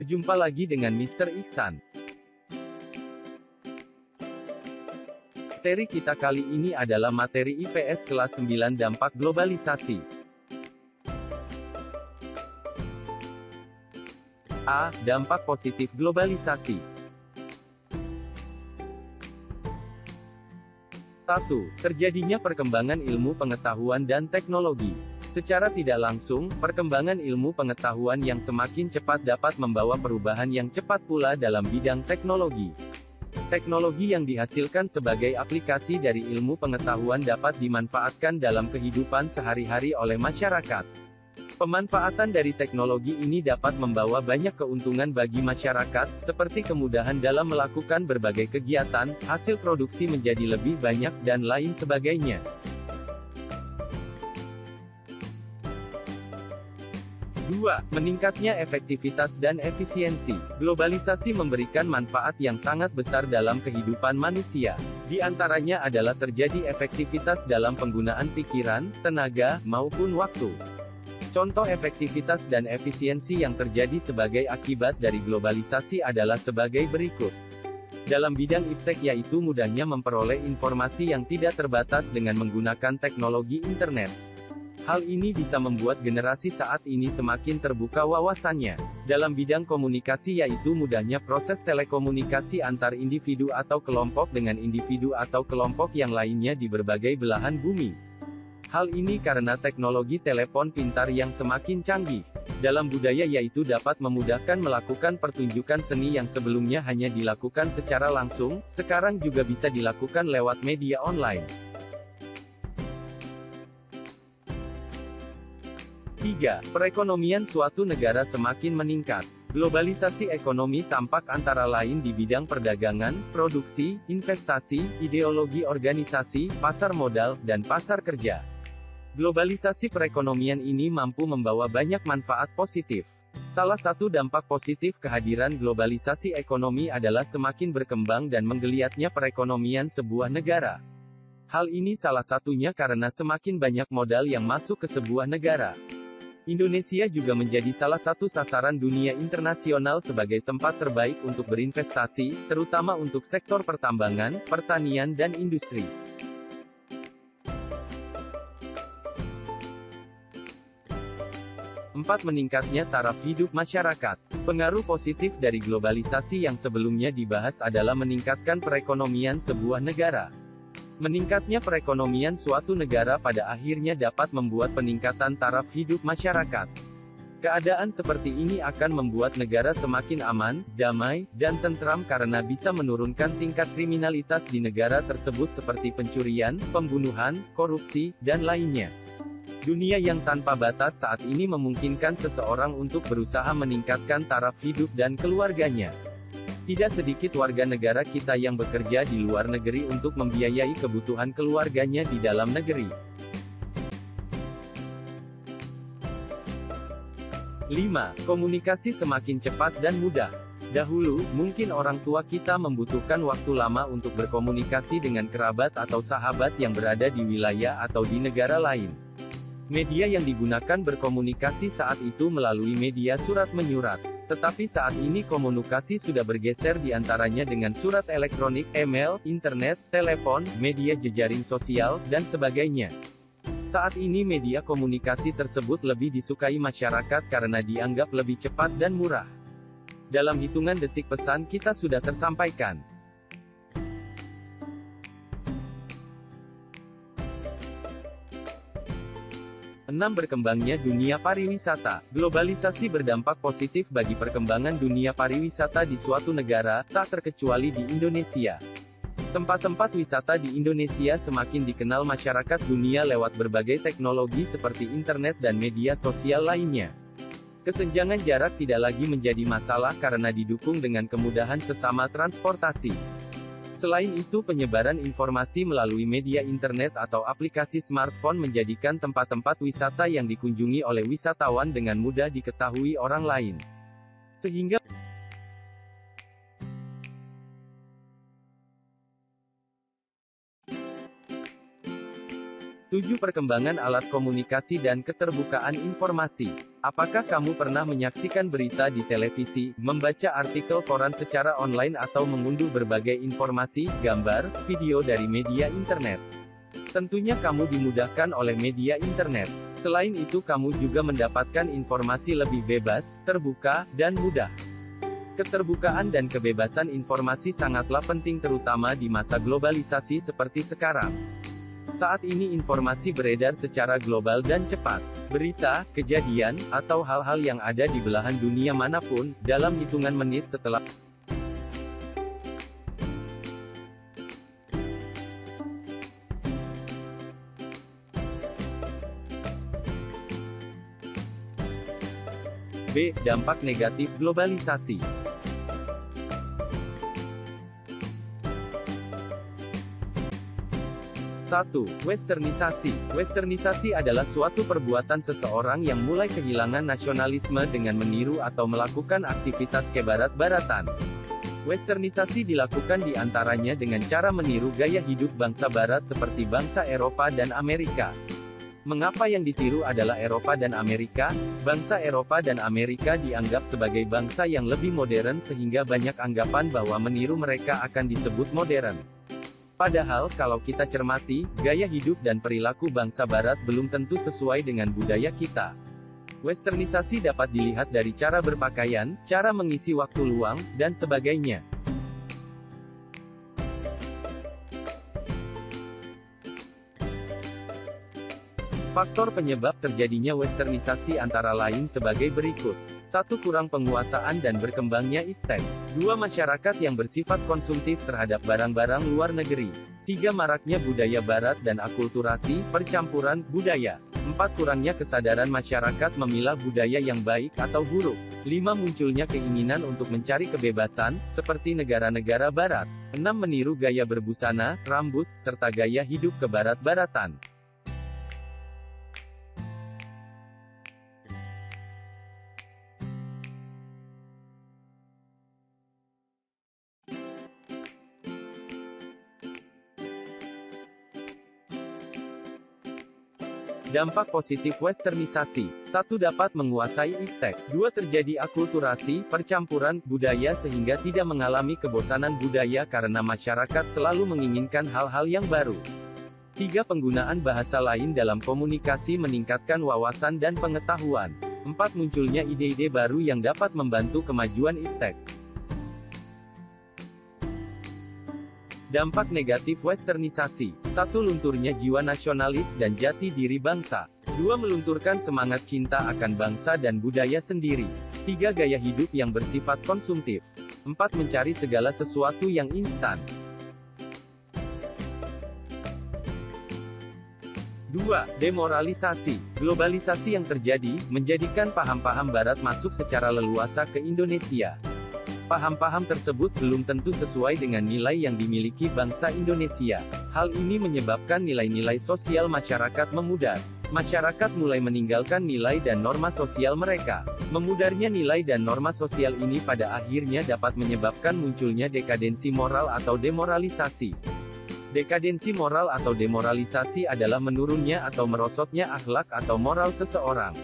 Jumpa lagi dengan Mr. Iksan. Materi kita kali ini adalah materi IPS kelas 9 dampak globalisasi. A. Dampak positif globalisasi. 1. Terjadinya perkembangan ilmu pengetahuan dan teknologi. Secara tidak langsung, perkembangan ilmu pengetahuan yang semakin cepat dapat membawa perubahan yang cepat pula dalam bidang teknologi. Teknologi yang dihasilkan sebagai aplikasi dari ilmu pengetahuan dapat dimanfaatkan dalam kehidupan sehari-hari oleh masyarakat. Pemanfaatan dari teknologi ini dapat membawa banyak keuntungan bagi masyarakat, seperti kemudahan dalam melakukan berbagai kegiatan, hasil produksi menjadi lebih banyak, dan lain sebagainya. 2. Meningkatnya efektivitas dan efisiensi. Globalisasi memberikan manfaat yang sangat besar dalam kehidupan manusia. Di antaranya adalah terjadi efektivitas dalam penggunaan pikiran, tenaga, maupun waktu. Contoh efektivitas dan efisiensi yang terjadi sebagai akibat dari globalisasi adalah sebagai berikut. Dalam bidang iptek yaitu mudahnya memperoleh informasi yang tidak terbatas dengan menggunakan teknologi internet. Hal ini bisa membuat generasi saat ini semakin terbuka wawasannya. Dalam bidang komunikasi yaitu mudahnya proses telekomunikasi antar individu atau kelompok dengan individu atau kelompok yang lainnya di berbagai belahan bumi. Hal ini karena teknologi telepon pintar yang semakin canggih. Dalam budaya yaitu dapat memudahkan melakukan pertunjukan seni yang sebelumnya hanya dilakukan secara langsung, sekarang juga bisa dilakukan lewat media online. 3. Perekonomian suatu negara semakin meningkat. Globalisasi ekonomi tampak antara lain di bidang perdagangan, produksi, investasi, ideologi organisasi, pasar modal, dan pasar kerja. Globalisasi perekonomian ini mampu membawa banyak manfaat positif. Salah satu dampak positif kehadiran globalisasi ekonomi adalah semakin berkembang dan menggeliatnya perekonomian sebuah negara. Hal ini salah satunya karena semakin banyak modal yang masuk ke sebuah negara. Indonesia juga menjadi salah satu sasaran dunia internasional sebagai tempat terbaik untuk berinvestasi, terutama untuk sektor pertambangan, pertanian dan industri. 4. Meningkatnya taraf hidup masyarakat. Pengaruh positif dari globalisasi yang sebelumnya dibahas adalah meningkatkan perekonomian sebuah negara. Meningkatnya perekonomian suatu negara pada akhirnya dapat membuat peningkatan taraf hidup masyarakat. Keadaan seperti ini akan membuat negara semakin aman, damai, dan tentram karena bisa menurunkan tingkat kriminalitas di negara tersebut seperti pencurian, pembunuhan, korupsi, dan lainnya. Dunia yang tanpa batas saat ini memungkinkan seseorang untuk berusaha meningkatkan taraf hidup dan keluarganya. Tidak sedikit warga negara kita yang bekerja di luar negeri untuk membiayai kebutuhan keluarganya di dalam negeri. 5. Komunikasi semakin cepat dan mudah. Dahulu, mungkin orang tua kita membutuhkan waktu lama untuk berkomunikasi dengan kerabat atau sahabat yang berada di wilayah atau di negara lain. Media yang digunakan berkomunikasi saat itu melalui media surat menyurat. Tetapi saat ini komunikasi sudah bergeser di antaranya dengan surat elektronik, email, internet, telepon, media jejaring sosial, dan sebagainya. Saat ini media komunikasi tersebut lebih disukai masyarakat karena dianggap lebih cepat dan murah. Dalam hitungan detik pesan kita sudah tersampaikan. 6. Berkembangnya dunia pariwisata. Globalisasi berdampak positif bagi perkembangan dunia pariwisata di suatu negara, tak terkecuali di Indonesia. Tempat-tempat wisata di Indonesia semakin dikenal masyarakat dunia lewat berbagai teknologi seperti internet dan media sosial lainnya. Kesenjangan jarak tidak lagi menjadi masalah karena didukung dengan kemudahan sesama transportasi. Selain itu penyebaran informasi melalui media internet atau aplikasi smartphone menjadikan tempat-tempat wisata yang dikunjungi oleh wisatawan dengan mudah diketahui orang lain. Sehingga 7. 7. Perkembangan alat komunikasi dan keterbukaan informasi. Apakah kamu pernah menyaksikan berita di televisi, membaca artikel koran secara online atau mengunduh berbagai informasi, gambar, video dari media internet? Tentunya kamu dimudahkan oleh media internet. Selain itu kamu juga mendapatkan informasi lebih bebas, terbuka, dan mudah. Keterbukaan dan kebebasan informasi sangatlah penting terutama di masa globalisasi seperti sekarang. Saat ini informasi beredar secara global dan cepat. Berita, kejadian, atau hal-hal yang ada di belahan dunia manapun, dalam hitungan menit setelah B. Dampak negatif globalisasi. 1. Westernisasi. Westernisasi adalah suatu perbuatan seseorang yang mulai kehilangan nasionalisme dengan meniru atau melakukan aktivitas kebarat-baratan. Westernisasi dilakukan di antaranya dengan cara meniru gaya hidup bangsa barat seperti bangsa Eropa dan Amerika. Mengapa yang ditiru adalah Eropa dan Amerika? Bangsa Eropa dan Amerika dianggap sebagai bangsa yang lebih modern sehingga banyak anggapan bahwa meniru mereka akan disebut modern. Padahal, kalau kita cermati, gaya hidup dan perilaku bangsa barat belum tentu sesuai dengan budaya kita. Westernisasi dapat dilihat dari cara berpakaian, cara mengisi waktu luang, dan sebagainya. Faktor penyebab terjadinya westernisasi antara lain sebagai berikut. 1. Kurang penguasaan dan berkembangnya iptek. 2. Masyarakat yang bersifat konsumtif terhadap barang-barang luar negeri. 3. Maraknya budaya barat dan akulturasi, percampuran, budaya. 4. Kurangnya kesadaran masyarakat memilah budaya yang baik atau buruk. 5. Munculnya keinginan untuk mencari kebebasan, seperti negara-negara barat. 6. Meniru gaya berbusana, rambut, serta gaya hidup kebarat-baratan. Dampak positif westernisasi. 1. Dapat menguasai iptek. 2. Terjadi akulturasi, percampuran, budaya sehingga tidak mengalami kebosanan budaya karena masyarakat selalu menginginkan hal-hal yang baru. 3. Penggunaan bahasa lain dalam komunikasi meningkatkan wawasan dan pengetahuan. 4. Munculnya ide-ide baru yang dapat membantu kemajuan iptek. Dampak negatif westernisasi. 1. Lunturnya jiwa nasionalis dan jati diri bangsa. 2. Melunturkan semangat cinta akan bangsa dan budaya sendiri. 3. Gaya hidup yang bersifat konsumtif. 4. Mencari segala sesuatu yang instan. 2. Demoralisasi. Globalisasi yang terjadi, menjadikan paham-paham barat masuk secara leluasa ke Indonesia. Paham-paham tersebut belum tentu sesuai dengan nilai yang dimiliki bangsa Indonesia. Hal ini menyebabkan nilai-nilai sosial masyarakat memudar. Masyarakat mulai meninggalkan nilai dan norma sosial mereka. Memudarnya nilai dan norma sosial ini pada akhirnya dapat menyebabkan munculnya dekadensi moral atau demoralisasi. Dekadensi moral atau demoralisasi adalah menurunnya atau merosotnya akhlak atau moral seseorang.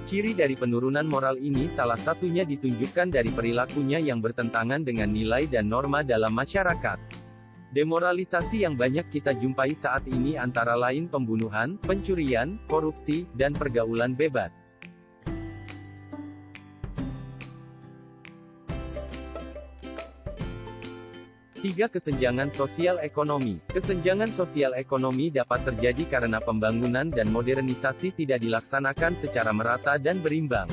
Ciri dari penurunan moral ini salah satunya ditunjukkan dari perilakunya yang bertentangan dengan nilai dan norma dalam masyarakat. Demoralisasi yang banyak kita jumpai saat ini antara lain pembunuhan, pencurian, korupsi, dan pergaulan bebas. 3. Kesenjangan sosial ekonomi. Kesenjangan sosial ekonomi dapat terjadi karena pembangunan dan modernisasi tidak dilaksanakan secara merata dan berimbang.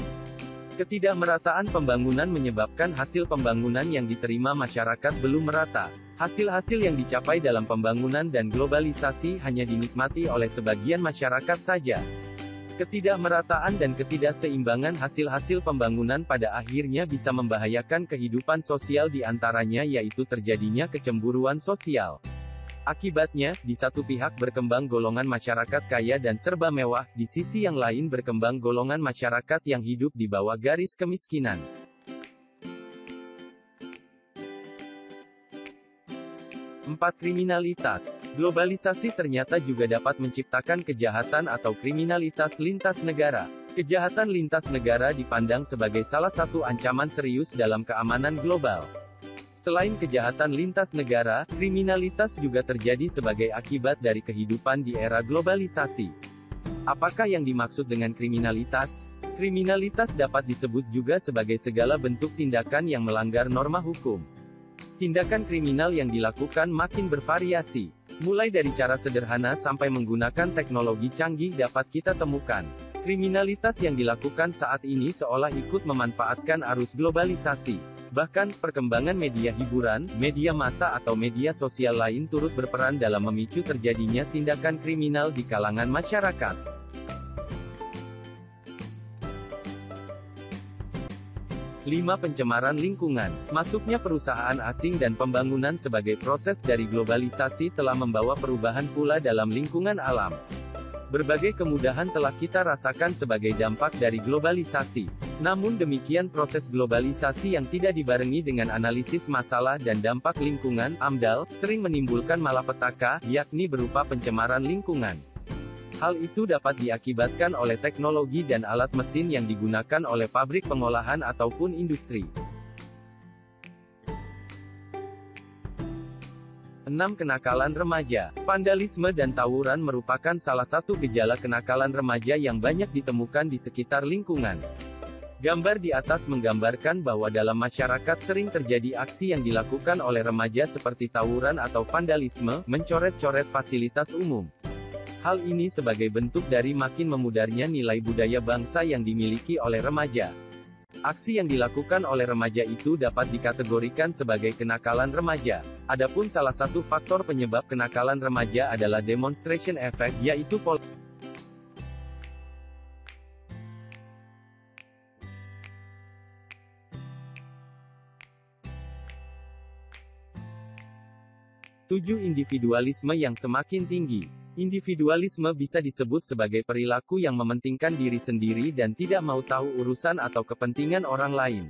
Ketidakmerataan pembangunan menyebabkan hasil pembangunan yang diterima masyarakat belum merata. Hasil-hasil yang dicapai dalam pembangunan dan globalisasi hanya dinikmati oleh sebagian masyarakat saja. Ketidakmerataan dan ketidakseimbangan hasil-hasil pembangunan pada akhirnya bisa membahayakan kehidupan sosial di antaranya yaitu terjadinya kecemburuan sosial. Akibatnya, di satu pihak berkembang golongan masyarakat kaya dan serba mewah, di sisi yang lain berkembang golongan masyarakat yang hidup di bawah garis kemiskinan. 4. Kriminalitas. Globalisasi ternyata juga dapat menciptakan kejahatan atau kriminalitas lintas negara. Kejahatan lintas negara dipandang sebagai salah satu ancaman serius dalam keamanan global. Selain kejahatan lintas negara, kriminalitas juga terjadi sebagai akibat dari kehidupan di era globalisasi. Apakah yang dimaksud dengan kriminalitas? Kriminalitas dapat disebut juga sebagai segala bentuk tindakan yang melanggar norma hukum. Tindakan kriminal yang dilakukan makin bervariasi. Mulai dari cara sederhana sampai menggunakan teknologi canggih dapat kita temukan. Kriminalitas yang dilakukan saat ini seolah ikut memanfaatkan arus globalisasi. Bahkan, perkembangan media hiburan, media massa atau media sosial lain turut berperan dalam memicu terjadinya tindakan kriminal di kalangan masyarakat. 5. Pencemaran lingkungan. Masuknya perusahaan asing dan pembangunan sebagai proses dari globalisasi telah membawa perubahan pula dalam lingkungan alam. Berbagai kemudahan telah kita rasakan sebagai dampak dari globalisasi. Namun demikian proses globalisasi yang tidak dibarengi dengan analisis masalah dan dampak lingkungan, AMDAL, sering menimbulkan malapetaka, yakni berupa pencemaran lingkungan. Hal itu dapat diakibatkan oleh teknologi dan alat mesin yang digunakan oleh pabrik pengolahan ataupun industri. 6. Kenakalan remaja. Vandalisme dan tawuran merupakan salah satu gejala kenakalan remaja yang banyak ditemukan di sekitar lingkungan. Gambar di atas menggambarkan bahwa dalam masyarakat sering terjadi aksi yang dilakukan oleh remaja seperti tawuran atau vandalisme, mencoret-coret fasilitas umum. Hal ini sebagai bentuk dari makin memudarnya nilai budaya bangsa yang dimiliki oleh remaja. Aksi yang dilakukan oleh remaja itu dapat dikategorikan sebagai kenakalan remaja. Adapun salah satu faktor penyebab kenakalan remaja adalah demonstration effect, yaitu individualisme yang semakin tinggi. Individualisme bisa disebut sebagai perilaku yang mementingkan diri sendiri dan tidak mau tahu urusan atau kepentingan orang lain.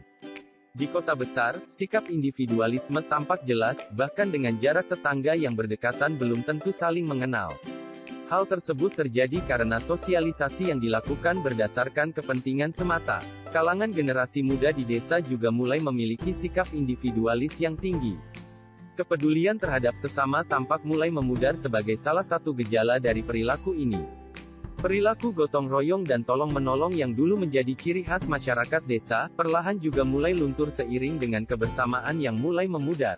Di kota besar, sikap individualisme tampak jelas, bahkan dengan jarak tetangga yang berdekatan belum tentu saling mengenal. Hal tersebut terjadi karena sosialisasi yang dilakukan berdasarkan kepentingan semata. Kalangan generasi muda di desa juga mulai memiliki sikap individualis yang tinggi. Kepedulian terhadap sesama tampak mulai memudar sebagai salah satu gejala dari perilaku ini. Perilaku gotong royong dan tolong-menolong yang dulu menjadi ciri khas masyarakat desa, perlahan juga mulai luntur seiring dengan kebersamaan yang mulai memudar.